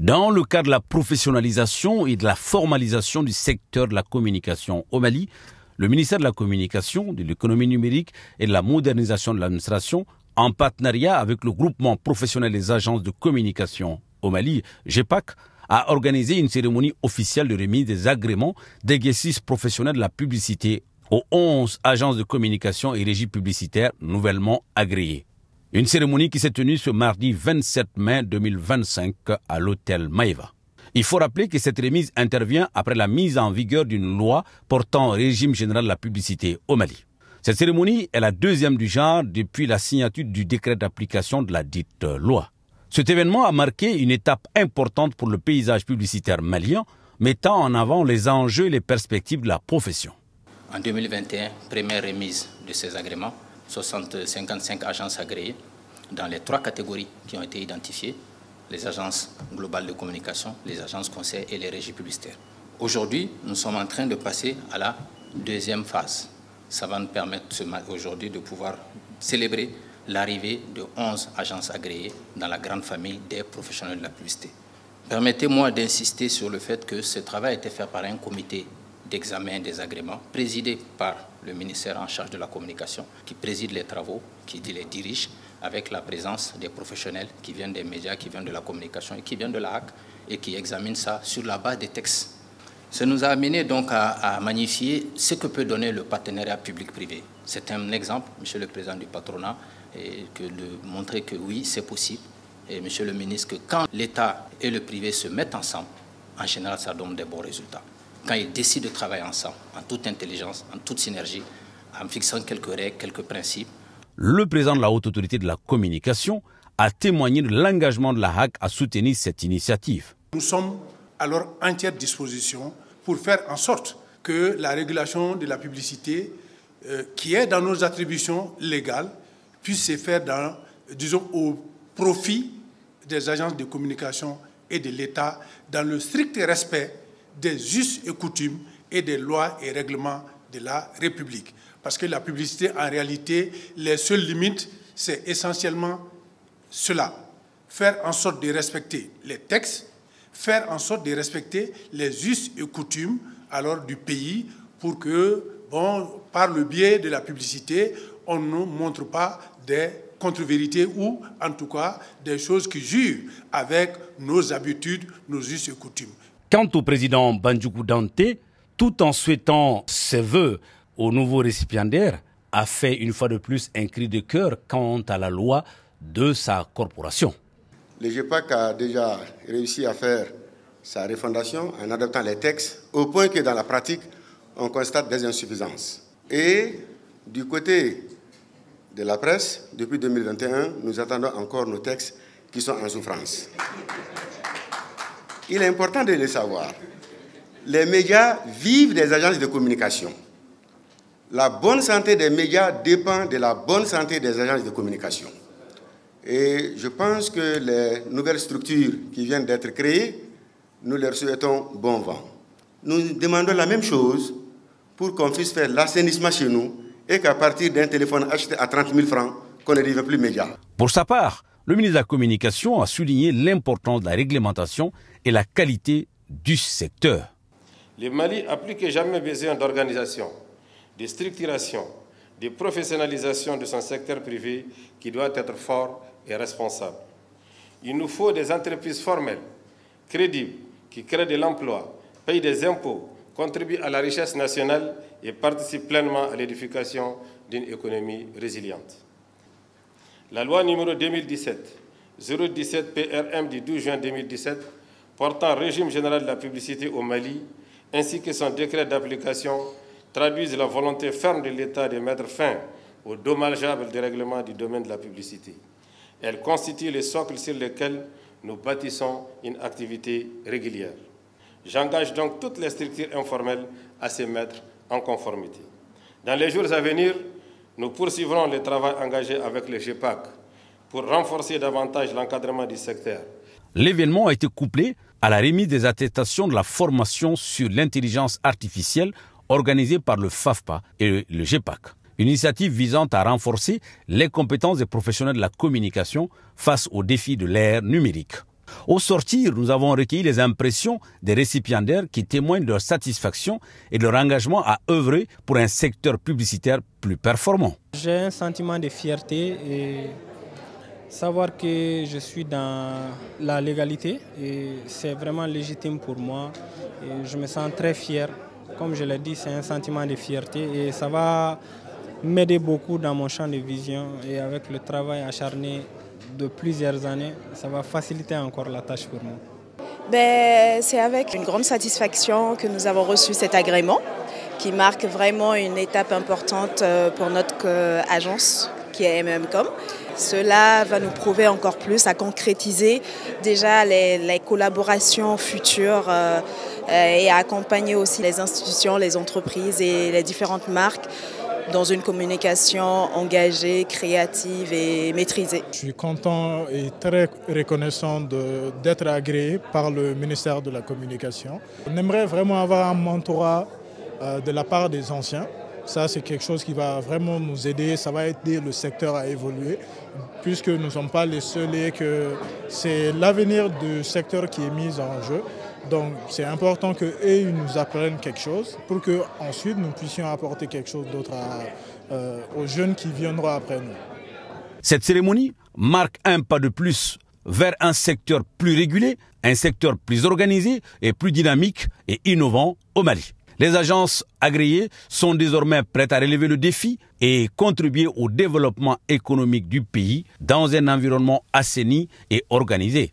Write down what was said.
Dans le cadre de la professionnalisation et de la formalisation du secteur de la communication au Mali, le ministère de la Communication, de l'économie numérique et de la modernisation de l'administration, en partenariat avec le groupement professionnel des agences de communication au Mali, GEPAC, a organisé une cérémonie officielle de remise des agréments d'exercice professionnel de la publicité aux 11 agences de communication et régies publicitaires nouvellement agréées. Une cérémonie qui s'est tenue ce mardi 27 mai 2025 à l'hôtel Maïva. Il faut rappeler que cette remise intervient après la mise en vigueur d'une loi portant régime général de la publicité au Mali. Cette cérémonie est la deuxième du genre depuis la signature du décret d'application de la dite loi. Cet événement a marqué une étape importante pour le paysage publicitaire malien, mettant en avant les enjeux et les perspectives de la profession. En 2021, première remise de ces agréments. 55 agences agréées dans les 3 catégories qui ont été identifiées, les agences globales de communication, les agences conseils et les régies publicitaires. Aujourd'hui, nous sommes en train de passer à la deuxième phase. Ça va nous permettre aujourd'hui de pouvoir célébrer l'arrivée de 11 agences agréées dans la grande famille des professionnels de la publicité. Permettez-moi d'insister sur le fait que ce travail a été fait par un comité d'examen des agréments, présidé par le ministère en charge de la communication, qui préside les travaux, qui les dirige, avec la présence des professionnels qui viennent des médias, qui viennent de la communication et qui viennent de la HAC et qui examinent ça sur la base des textes. Ça nous a amené donc à magnifier ce que peut donner le partenariat public-privé. C'est un exemple, Monsieur le Président du patronat, et de montrer que oui, c'est possible. Et Monsieur le Ministre, que quand l'État et le privé se mettent ensemble, en général, ça donne des bons résultats. Quand ils décident de travailler ensemble, en toute intelligence, en toute synergie, en fixant quelques règles, quelques principes. Le président de la Haute Autorité de la Communication a témoigné de l'engagement de la HAC à soutenir cette initiative. Nous sommes à leur entière disposition pour faire en sorte que la régulation de la publicité, qui est dans nos attributions légales, puisse se faire au profit des agences de communication et de l'État, dans le strict respect des us et coutumes et des lois et règlements de la République. Parce que la publicité, en réalité, les seules limites, c'est essentiellement cela. Faire en sorte de respecter les textes, faire en sorte de respecter les us et coutumes du pays pour que, par le biais de la publicité, on ne montre pas des contre-vérités ou, en tout cas, des choses qui jurent avec nos habitudes, nos us et coutumes. Quant au président Bandjougou Dante, tout en souhaitant ses vœux au nouveau récipiendaire, a fait une fois de plus un cri de cœur quant à la loi de sa corporation. Le GEPAC a déjà réussi à faire sa refondation en adoptant les textes, au point que dans la pratique, on constate des insuffisances. Et du côté de la presse, depuis 2021, nous attendons encore nos textes qui sont en souffrance. Il est important de le savoir. Les médias vivent des agences de communication. La bonne santé des médias dépend de la bonne santé des agences de communication. Et je pense que les nouvelles structures qui viennent d'être créées, nous leur souhaitons bon vent. Nous demandons la même chose pour qu'on puisse faire l'assainissement chez nous et qu'à partir d'un téléphone acheté à 30 000 francs, qu'on ne devienne plus média. Pour sa part, le ministre de la Communication a souligné l'importance de la réglementation et la qualité du secteur. Le Mali a plus que jamais besoin d'organisation, de structuration, de professionnalisation de son secteur privé qui doit être fort et responsable. Il nous faut des entreprises formelles, crédibles, qui créent de l'emploi, payent des impôts, contribuent à la richesse nationale et participent pleinement à l'édification d'une économie résiliente. La loi numéro 2017-017 PRM du 12 juin 2017 portant régime général de la publicité au Mali, ainsi que son décret d'application, traduisent la volonté ferme de l'État de mettre fin au dommageable dérèglement du domaine de la publicité. Elle constitue le socle sur lequel nous bâtissons une activité régulière. J'engage donc toutes les structures informelles à se mettre en conformité. Dans les jours à venir, nous poursuivrons le travail engagé avec le GEPAC pour renforcer davantage l'encadrement du secteur. L'événement a été couplé à la remise des attestations de la formation sur l'intelligence artificielle organisée par le FAFPA et le GEPAC. Une initiative visant à renforcer les compétences des professionnels de la communication face aux défis de l'ère numérique. Au sortir, nous avons recueilli les impressions des récipiendaires qui témoignent de leur satisfaction et de leur engagement à œuvrer pour un secteur publicitaire plus performant. J'ai un sentiment de fierté et savoir que je suis dans la légalité et c'est vraiment légitime pour moi. Et je me sens très fier. Comme je l'ai dit, c'est un sentiment de fierté et ça va m'aider beaucoup dans mon champ de vision et avec le travail acharné de plusieurs années, ça va faciliter encore la tâche pour moi. C'est avec une grande satisfaction que nous avons reçu cet agrément qui marque vraiment une étape importante pour notre agence qui est MMCom. Cela va nous prouver encore plus à concrétiser déjà les collaborations futures et à accompagner aussi les institutions, les entreprises et les différentes marques dans une communication engagée, créative et maîtrisée. Je suis content et très reconnaissant d'être agréé par le ministère de la Communication. On aimerait vraiment avoir un mentorat de la part des anciens. Ça, c'est quelque chose qui va vraiment nous aider, ça va aider le secteur à évoluer, puisque nous ne sommes pas les seuls et que c'est l'avenir du secteur qui est mis en jeu. Donc c'est important qu'eux nous apprennent quelque chose pour qu'ensuite nous puissions apporter quelque chose d'autre aux jeunes qui viendront après nous. Cette cérémonie marque un pas de plus vers un secteur plus régulé, un secteur plus organisé et plus dynamique et innovant au Mali. Les agences agréées sont désormais prêtes à relever le défi et contribuer au développement économique du pays dans un environnement assaini et organisé.